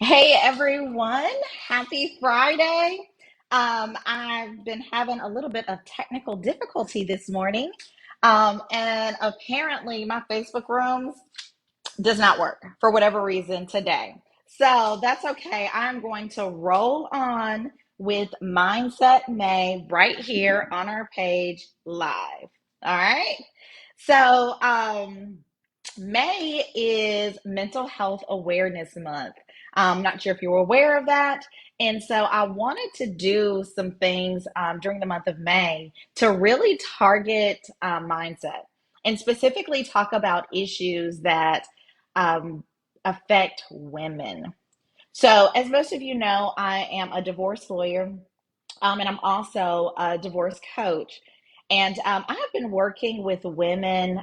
Hey everyone, happy Friday. I've been having a little bit of technical difficulty this morning, and apparently my Facebook rooms does not work for whatever reason today. So that's okay. I'm going to roll on with Mindset May right here on our page live. All right. So, May is Mental Health Awareness Month. I'm not sure if you're aware of that. And so I wanted to do some things during the month of May to really target mindset and specifically talk about issues that um, affect women. So, as most of you know, I am a divorce lawyer, and I'm also a divorce coach. And I have been working with women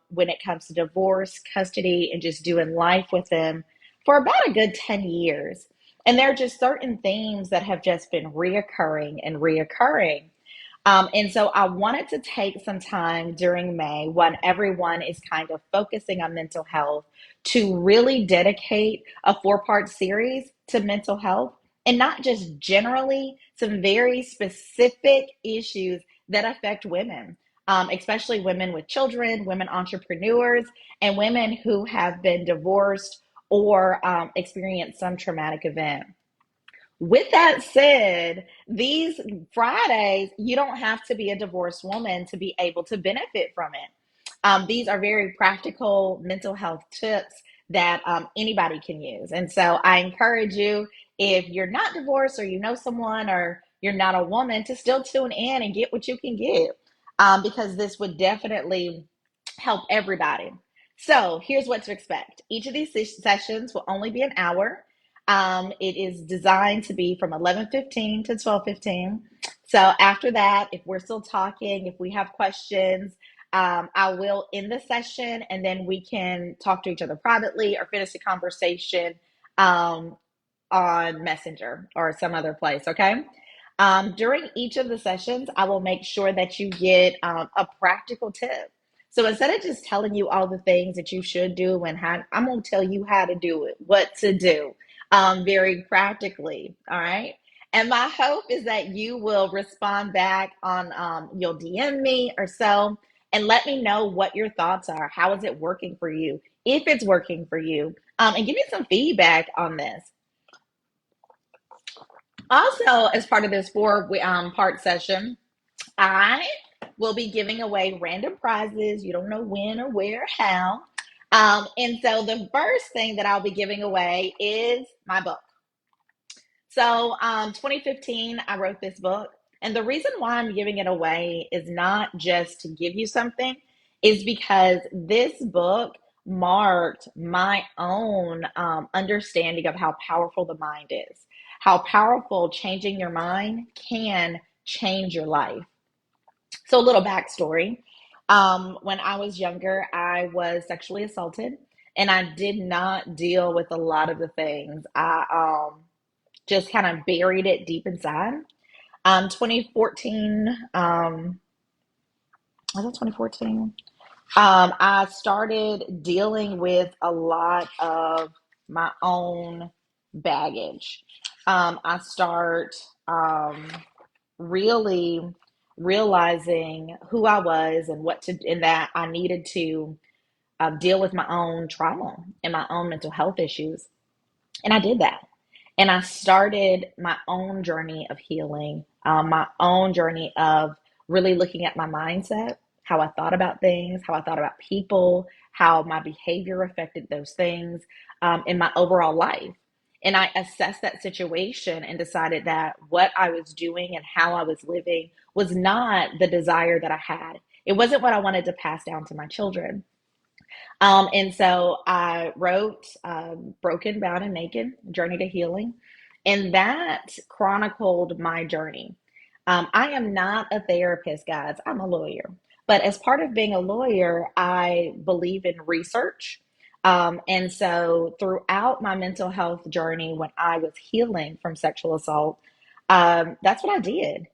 when it comes to divorce, custody, and just doing life with them for about a good 10 years. And there are just certain themes that have just been reoccurring and reoccurring. And so I wanted to take some time during May when everyone is kind of focusing on mental health to really dedicate a four-part series to mental health and not just generally, some very specific issues that affect women, especially women with children, women entrepreneurs, and women who have been divorced or experienced some traumatic event. With that said, these Fridays, you don't have to be a divorced woman to be able to benefit from it. These are very practical mental health tips that anybody can use. And so I encourage you, if you're not divorced or you know someone or you're not a woman, to still tune in and get what you can get because this would definitely help everybody. So here's what to expect. Each of these sessions will only be an hour. It is designed to be from 11:15 to 12:15. So after that, if we're still talking, if we have questions, I will end the session and then we can talk to each other privately or finish the conversation um, on Messenger or some other place. Okay. During each of the sessions, I will make sure that you get a practical tip. So instead of just telling you all the things that you should do and how, I'm going to tell you how to do it, what to do, very practically. All right. And my hope is that you will respond back on, you'll DM me or so, and let me know what your thoughts are. How is it working for you? If it's working for you, and give me some feedback on this. Also, as part of this four part session, I will be giving away random prizes. You don't know when or where or how. And so the first thing that I'll be giving away is my book. So, 2015, I wrote this book. And the reason why I'm giving it away is not just to give you something, is because this book marked my own understanding of how powerful the mind is, how powerful changing your mind can change your life. So, a little backstory. When I was younger, I was sexually assaulted, and I did not deal with a lot of the things. I just kind of buried it deep inside. 2014, was it 2014? I started dealing with a lot of my own baggage. I start really realizing who I was and what to, and that I needed to deal with my own trauma and my own mental health issues. And I did that. And I started my own journey of healing, my own journey of really looking at my mindset, how I thought about things, how I thought about people, how my behavior affected those things in my overall life. And I assessed that situation and decided that what I was doing and how I was living was not the desire that I had. It wasn't what I wanted to pass down to my children. And so I wrote Broken, Bound, and Naked Journey to Healing. And that chronicled my journey. I am not a therapist, guys. I'm a lawyer. But as part of being a lawyer, I believe in research. And so throughout my mental health journey, when I was healing from sexual assault, that's what I did.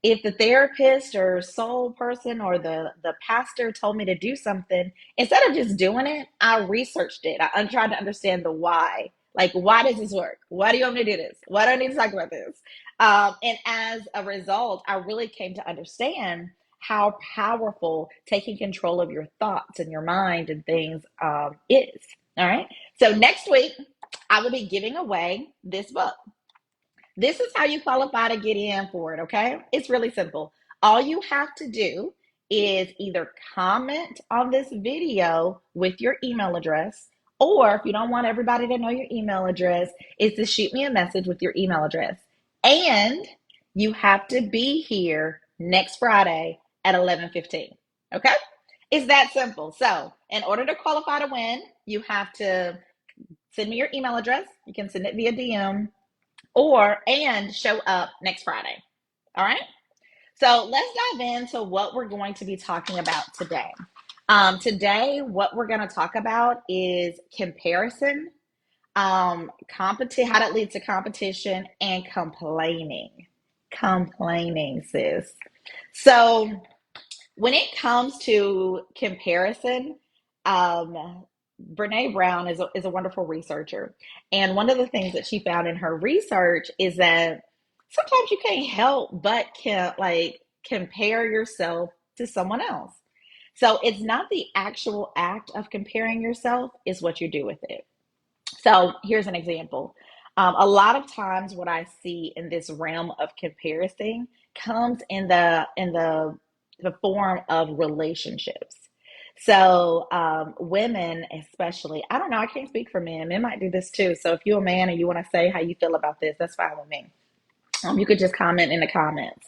If the therapist or soul person or the pastor told me to do something, instead of just doing it, I researched it. I tried to understand the why. Like, why does this work? Why do you want me to do this? Why do I need to talk about this? And as a result, I really came to understand how powerful taking control of your thoughts and your mind and things is. All right. So next week, I will be giving away this book. This is how you qualify to get in for it, okay? It's really simple. All you have to do is either comment on this video with your email address, or if you don't want everybody to know your email address, is to shoot me a message with your email address. And you have to be here next Friday at 11:15. Okay? It's that simple. So, in order to qualify to win, you have to send me your email address. You can send it via DM and show up next Friday. All right. So let's dive into what we're going to be talking about today. Today, what we're going to talk about is comparison, how that leads to competition, and complaining. Complaining, sis. So when it comes to comparison, Brene Brown is a wonderful researcher. And one of the things that she found in her research is that sometimes you can't help but compare yourself to someone else. So it's not the actual act of comparing yourself, is what you do with it. So here's an example. A lot of times, what I see in this realm of comparison comes in the form of relationships. So women, especially, I don't know. I can't speak for men. Men might do this too. So if you're a man and you want to say how you feel about this, that's fine with me. You could just comment in the comments.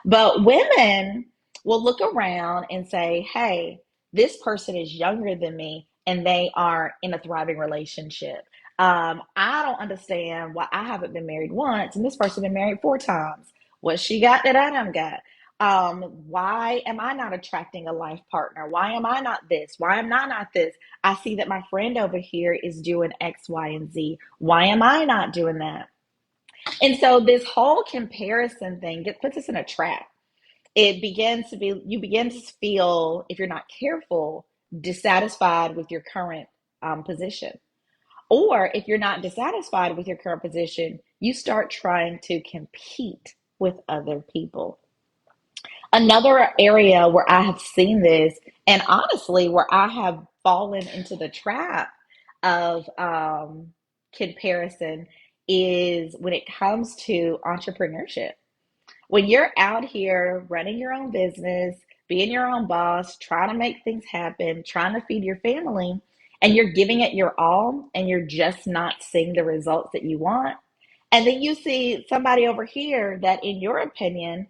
But women will look around and say, hey, this person is younger than me and they are in a thriving relationship. I don't understand why I haven't been married once and this person been married 4 times. What she got that I don't got? Why am I not attracting a life partner? Why am I not this? Why am I not this? I see that my friend over here is doing X, Y, and Z. Why am I not doing that? And so this whole comparison thing puts us in a trap. You begin to feel, if you're not careful, dissatisfied with your current position. Or if you're not dissatisfied with your current position, you start trying to compete with other people. Another area where I have seen this, and honestly, where I have fallen into the trap of comparison, is when it comes to entrepreneurship. When you're out here running your own business, being your own boss, trying to make things happen, trying to feed your family, and you're giving it your all, and you're just not seeing the results that you want, and then you see somebody over here that, in your opinion,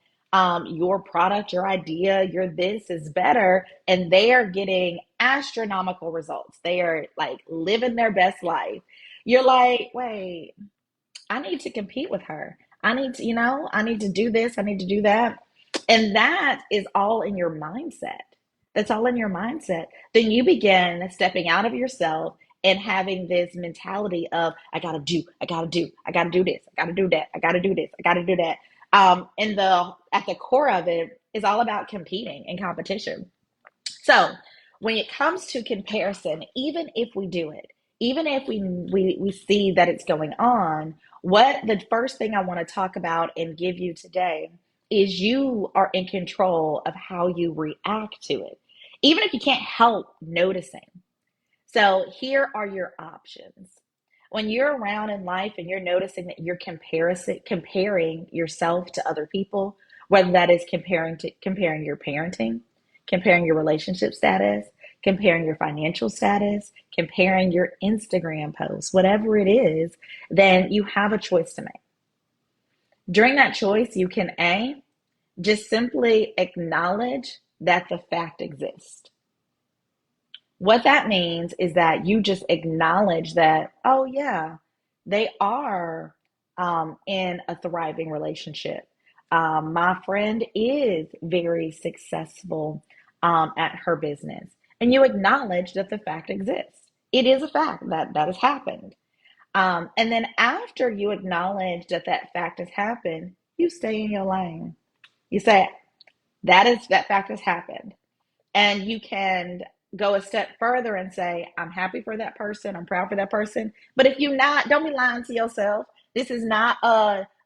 your product, your idea, your this is better, and they are getting astronomical results. They are like living their best life. You're like, wait, I need to compete with her. I need to do this, I need to do that. And that is all in your mindset. That's all in your mindset. Then you begin stepping out of yourself and having this mentality of, I gotta do this, I gotta do that, I gotta do this, I gotta do that. And at the core of it is all about competing and competition. So when it comes to comparison, even if we do it, even if we see that it's going on, what the first thing I want to talk about and give you today is you are in control of how you react to it, even if you can't help noticing. So here are your options. When you're around in life and you're noticing that you're comparing yourself to other people, whether that is comparing your parenting, comparing your relationship status, comparing your financial status, comparing your Instagram posts, whatever it is, then you have a choice to make. During that choice, you can just simply acknowledge that the fact exists. What that means is that you just acknowledge that, oh, yeah, they are in a thriving relationship. My friend is very successful at her business. And you acknowledge that the fact exists. It is a fact that has happened. And then after you acknowledge that that fact has happened, you stay in your lane. You say, that fact has happened. And you can go a step further and say, I'm happy for that person, I'm proud for that person. But if you not, don't be lying to yourself. This is not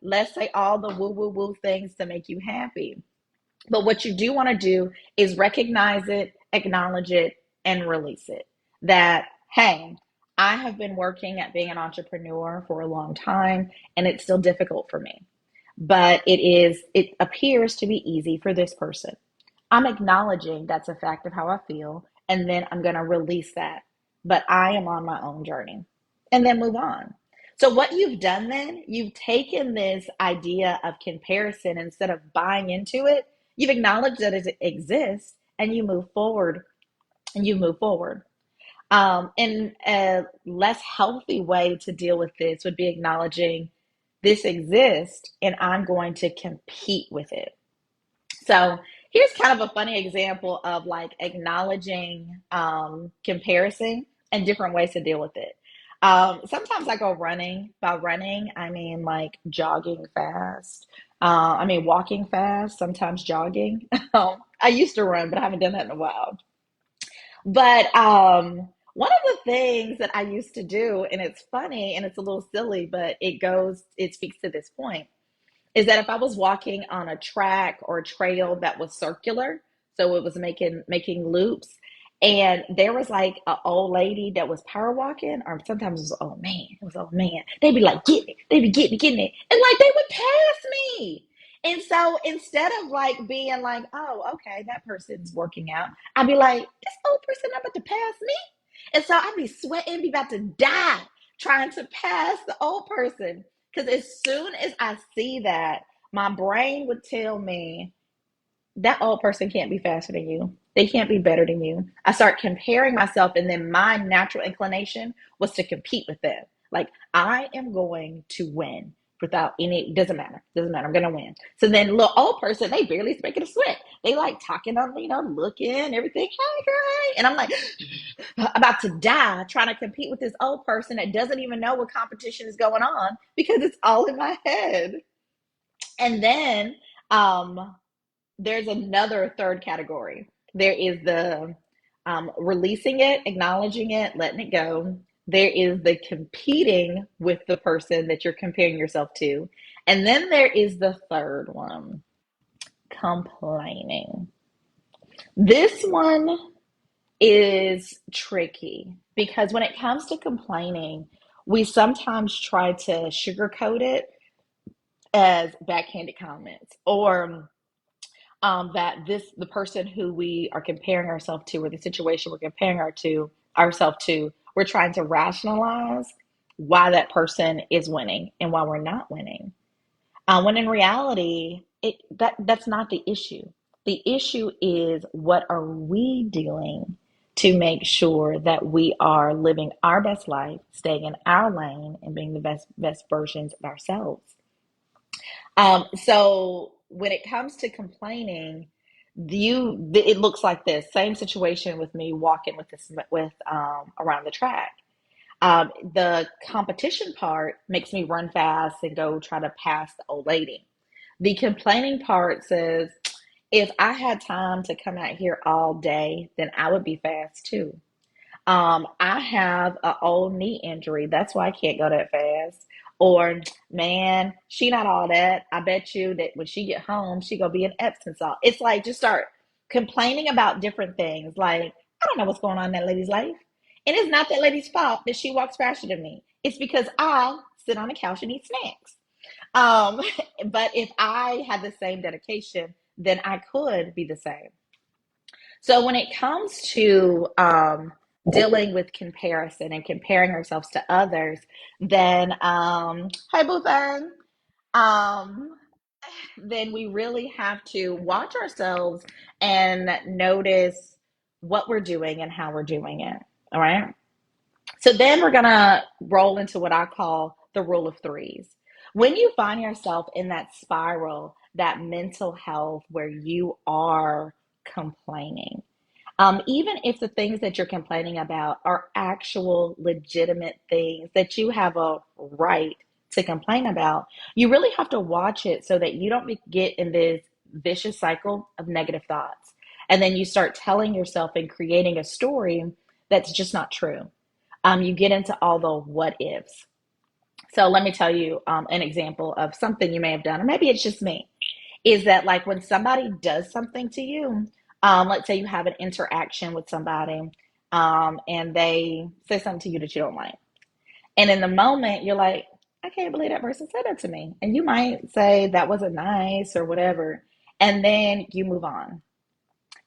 let's say all the woo woo woo things to make you happy. But what you do want to do is recognize it, acknowledge it, and release it. That, hey, I have been working at being an entrepreneur for a long time and it's still difficult for me. But it appears to be easy for this person. I'm acknowledging that's a fact of how I feel, and then I'm going to release that. But I am on my own journey, and then move on. So, what you've done then, you've taken this idea of comparison instead of buying into it, you've acknowledged that it exists, and you move forward, and you move forward. And a less healthy way to deal with this would be acknowledging this exists, and I'm going to compete with it. So here's kind of a funny example of like acknowledging comparison and different ways to deal with it. Sometimes I go running. By running, I mean like jogging fast. I mean walking fast, sometimes jogging. I used to run, but I haven't done that in a while. But one of the things that I used to do, and it's funny and it's a little silly, but it speaks to this point is that if I was walking on a track or a trail that was circular, so it was making loops, and there was like an old lady that was power walking, or sometimes it was an old man. It was an old man. They'd be like, getting it, they'd be getting it, and like they would pass me. And so instead of like being like, oh, okay, that person's working out, I'd be like, this old person about to pass me. And so I'd be sweating, be about to die trying to pass the old person. Because as soon as I see that, my brain would tell me that old person can't be faster than you. They can't be better than you. I start comparing myself, and then my natural inclination was to compete with them. Like, I am going to win without any, doesn't matter. Doesn't matter. I'm going to win. So then, little old person, they barely making a sweat. They like talking on, looking, everything. Hey, girl. And I'm like, about to die trying to compete with this old person that doesn't even know what competition is going on because it's all in my head. And then there's another third category. There is the releasing it, acknowledging it, letting it go. There is the competing with the person that you're comparing yourself to. And then there is the third one, complaining. This one is tricky because when it comes to complaining, we sometimes try to sugarcoat it as backhanded comments or that the person who we are comparing ourselves to or the situation we're comparing ourselves to, we're trying to rationalize why that person is winning and why we're not winning. When in reality, that's not the issue. The issue is what are we doing to make sure that we are living our best life, staying in our lane, and being the best versions of ourselves. So when it comes to complaining, it looks like this same situation with me walking with around the track. The competition part makes me run fast and go try to pass the old lady. The complaining part says, if I had time to come out here all day, then I would be fast too. I have an old knee injury. That's why I can't go that fast. Or, man, she not all that. I bet you that when she get home, she gonna be an Epsom salt. It's like just start complaining about different things. Like, I don't know what's going on in that lady's life. And it's not that lady's fault that she walks faster than me. It's because I sit on the couch and eat snacks. Um, but if I had the same dedication, then I could be the same. So when it comes to dealing with comparison and comparing ourselves to others, then hi boo thing, um, then we really have to watch ourselves and notice what we're doing and how we're doing it. All right. So then we're gonna roll into what I call the rule of threes. When you find yourself in that spiral, that mental health where you are complaining, even if the things that you're complaining about are actual legitimate things that you have a right to complain about, you really have to watch it so that you don't get in this vicious cycle of negative thoughts. And then you start telling yourself and creating a story that's just not true. You get into all the what ifs. So let me tell you an example of something you may have done, or maybe it's just me, is that like when somebody does something to you, let's say you have an interaction with somebody and they say something to you that you don't like. And in the moment, you're like, I can't believe that person said that to me. And you might say that wasn't nice or whatever. And then you move on.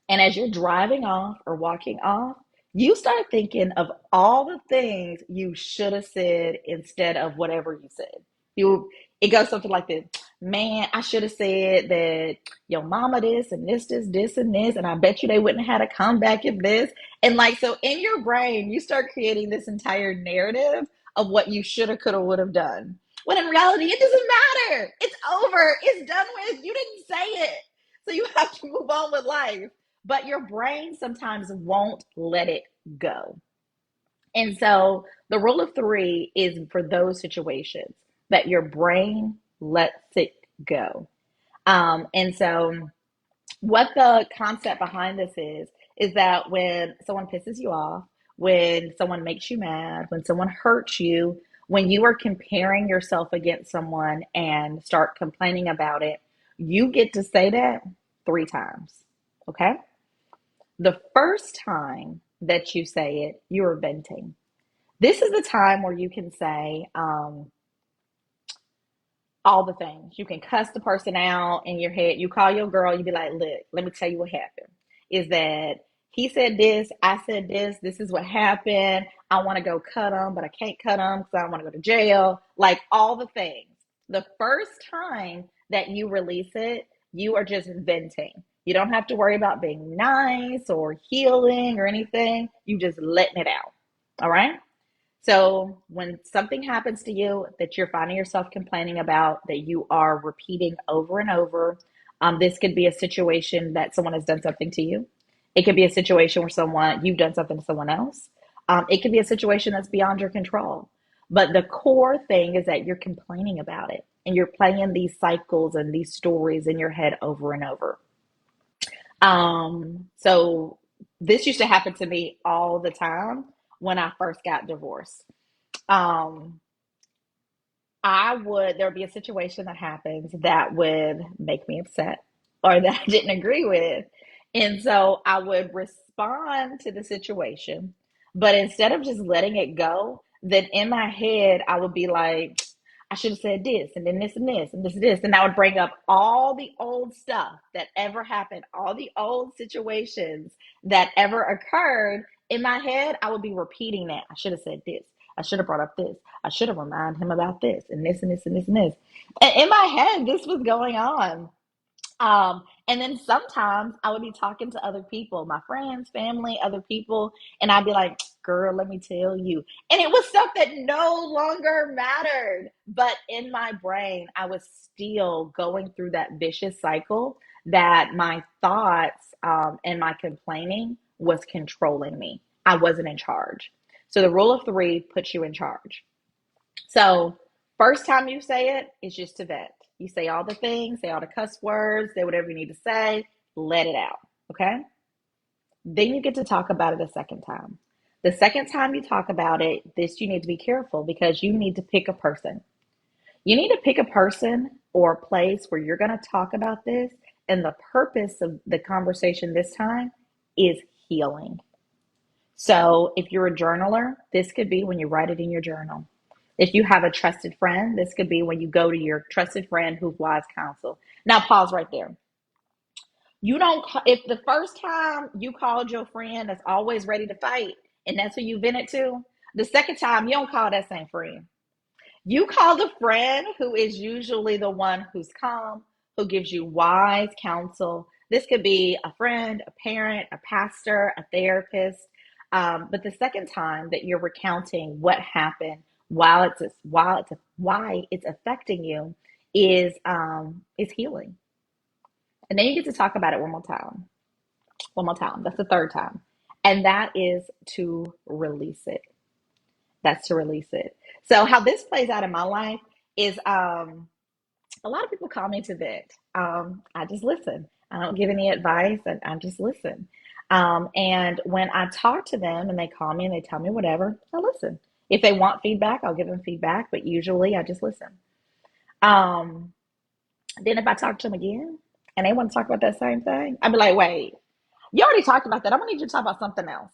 And as you're driving off or walking off, you start thinking of all the things you should have said instead of whatever you said. You it goes something like this. Man, I should have said that your mama this, and this, and I bet you they wouldn't have had a comeback if this. And like so in your brain, you start creating this entire narrative of what you should have, could have, would have done. When in reality, it doesn't matter. It's over. It's done with. You didn't say it. So you have to move on with life, but your brain sometimes won't let it go. And so the rule of three is for those situations that your brain lets it go. And so what the concept behind this is that when someone pisses you off, when someone makes you mad, when someone hurts you, when you are comparing yourself against someone and start complaining about it, you get to say that three times. Okay? The first time that you say it, you're venting. This is the time where you can say all the things. You can cuss the person out in your head. You call your girl, you be like, look, let me tell you what happened. Is that he said this, I said this is what happened. I want to go cut him, but I can't cut him because I don't want to go to jail. Like all the things. The first time that you release it, you are just venting. You don't have to worry about being nice or healing or anything. You just letting it out. All right. So when something happens to you that you're finding yourself complaining about, that you are repeating over and over, this could be a situation that someone has done something to you. It could be a situation where you've done something to someone else. It could be a situation that's beyond your control. But the core thing is that you're complaining about it and you're playing these cycles and these stories in your head over and over. So this used to happen to me all the time when I first got divorced. Um, there would be a situation that happens that would make me upset or that I didn't agree with. And so I would respond to the situation, but instead of just letting it go, then in my head, I would be like, I should have said this, and then this, and this, and this, and this. And I would bring up all the old stuff that ever happened, all the old situations that ever occurred. In my head, I would be repeating that. I should have said this. I should have brought up this. I should have reminded him about this and this and this and this and this. And in my head, this was going on. And then sometimes I would be talking to other people, my friends, family, other people, and I'd be like, girl, let me tell you. And it was stuff that no longer mattered. But in my brain, I was still going through that vicious cycle that my thoughts and my complaining was controlling me. I wasn't in charge. So the rule of three puts you in charge. So, first time you say it, it's just to vet. You say all the things, say all the cuss words, say whatever you need to say, let it out. Okay. Then you get to talk about it a second time. The second time you talk about it, this you need to be careful because you need to pick a person. You need to pick a person or a place where you're going to talk about this. And the purpose of the conversation this time is healing. So if you're a journaler, this could be when you write it in your journal. If you have a trusted friend, this could be when you go to your trusted friend who's wise counsel. Now, pause right there. You don't, if the first time you called your friend that's always ready to fight and that's who you vented to, the second time you don't call that same friend. You call the friend who is usually the one who's calm, who gives you wise counsel. This could be a friend, a parent, a pastor, a therapist. But the second time that you're recounting what happened why it's affecting you is healing. And then you get to talk about it one more time. One more time. That's the third time. And that is to release it. That's to release it. So how this plays out in my life is a lot of people call me to vent. I just listen. I don't give any advice. I just listen. And when I talk to them and they call me and they tell me whatever, I listen. If they want feedback, I'll give them feedback, but usually I just listen. Um, then if I talk to them again and they want to talk about that same thing, I'd be like, wait, you already talked about that. I'm gonna need you to talk about something else.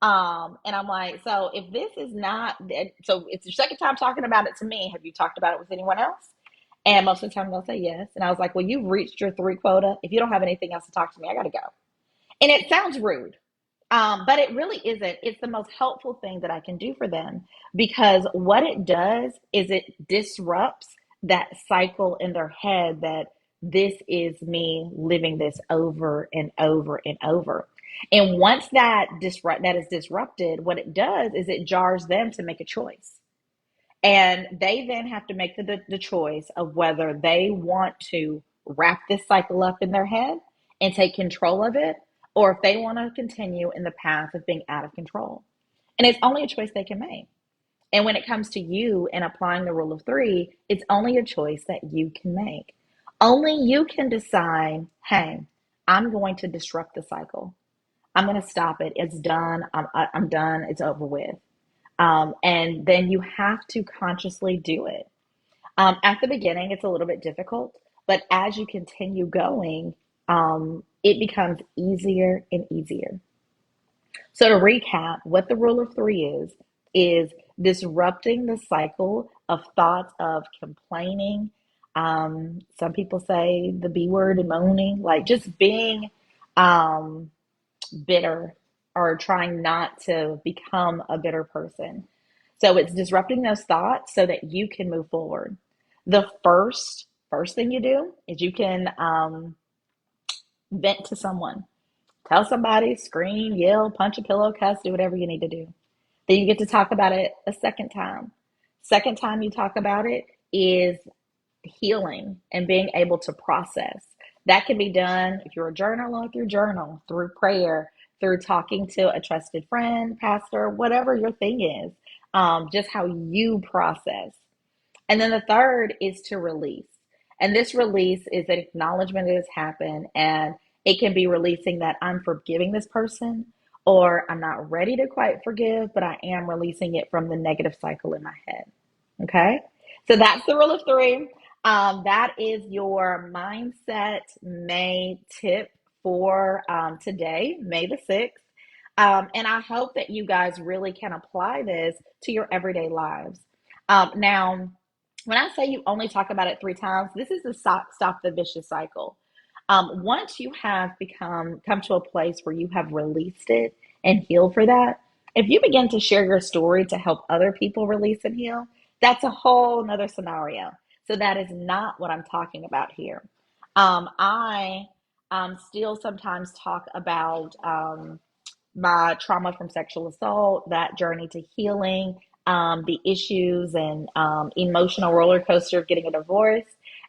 And I'm like, so if this is not, so it's your second time talking about it to me. Have you talked about it with anyone else? And most of the time they'll say yes. And I was like, well, you've reached your three quota. If you don't have anything else to talk to me, I got to go. And it sounds rude, but it really isn't. It's the most helpful thing that I can do for them because what it does is it disrupts that cycle in their head that this is me living this over and over and over. And once that is disrupted, what it does is it jars them to make a choice. And they then have to make the choice of whether they want to wrap this cycle up in their head and take control of it, or if they want to continue in the path of being out of control. And it's only a choice they can make. And when it comes to you and applying the rule of three, it's only a choice that you can make. Only you can decide, hey, I'm going to disrupt the cycle. I'm going to stop it. It's done. I'm done. It's over with. And then you have to consciously do it. At the beginning, it's a little bit difficult, but as you continue going, it becomes easier and easier. So to recap, what the rule of three is disrupting the cycle of thoughts of complaining. Some people say the B word and moaning, like just being um, bitter or trying not to become a bitter person. So it's disrupting those thoughts so that you can move forward. The first thing you do is you can vent to someone. Tell somebody, scream, yell, punch a pillow, cuss, do whatever you need to do. Then you get to talk about it a second time. Second time you talk about it is healing and being able to process. That can be done if you're a journaler through journal, through prayer, through talking to a trusted friend, pastor, whatever your thing is, just how you process. And then the third is to release. And this release is an acknowledgement that has happened, and it can be releasing that I'm forgiving this person, or I'm not ready to quite forgive, but I am releasing it from the negative cycle in my head. Okay. So that's the rule of three. That is your mindset May tip for today, May the 6th. And I hope that you guys really can apply this to your everyday lives. Now, when I say you only talk about it three times, this is to stop the vicious cycle. Once you have come to a place where you have released it and healed for that, if you begin to share your story to help other people release and heal, that's a whole nother scenario. So that is not what I'm talking about here. I still sometimes talk about my trauma from sexual assault, that journey to healing, the issues and emotional roller coaster of getting a divorce.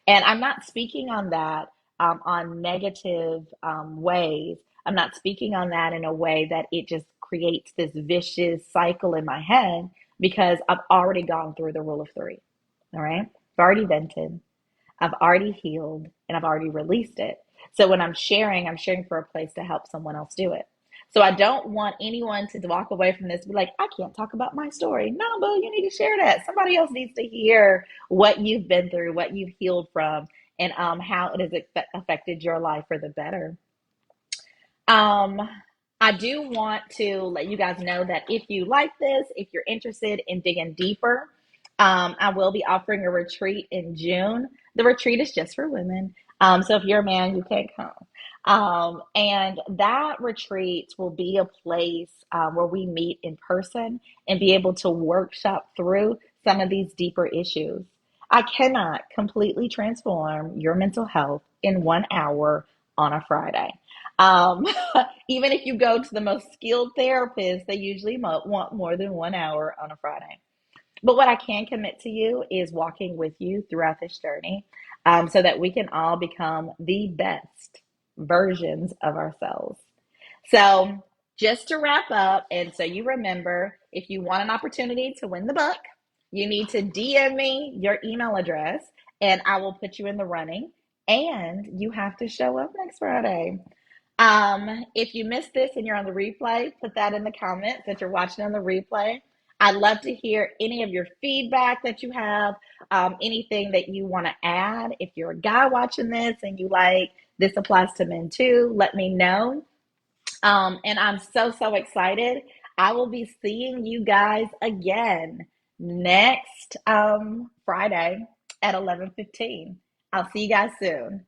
And I'm not speaking on that on negative ways. I'm not speaking on that in a way that it just creates this vicious cycle in my head because I've already gone through the rule of three. All right. I've already vented, I've already healed, and I've already released it. So when I'm sharing for a place to help someone else do it. So I don't want anyone to walk away from this and be like, I can't talk about my story. No, Boo, you need to share that. Somebody else needs to hear what you've been through, what you've healed from, and how it has affected your life for the better. Um, I do want to let you guys know that if you like this, if you're interested in digging deeper, I will be offering a retreat in June. The retreat is just for women. So if you're a man, you can't come. And that retreat will be a place where we meet in person and be able to workshop through some of these deeper issues. I cannot completely transform your mental health in 1 hour on a Friday. Um, Even if you go to the most skilled therapist, they usually want more than 1 hour on a Friday. But what I can commit to you is walking with you throughout this journey so that we can all become the best versions of ourselves. So, just to wrap up, and so you remember, if you want an opportunity to win the book, you need to DM me your email address and I will put you in the running. and you have to show up next Friday. If you missed this and you're on the replay, put that in the comments that you're watching on the replay. I'd love to hear any of your feedback that you have, anything that you want to add. If you're a guy watching this and you like, this applies to men too, let me know. And I'm so, so excited. I will be seeing you guys again next Friday at 11:15. I'll see you guys soon.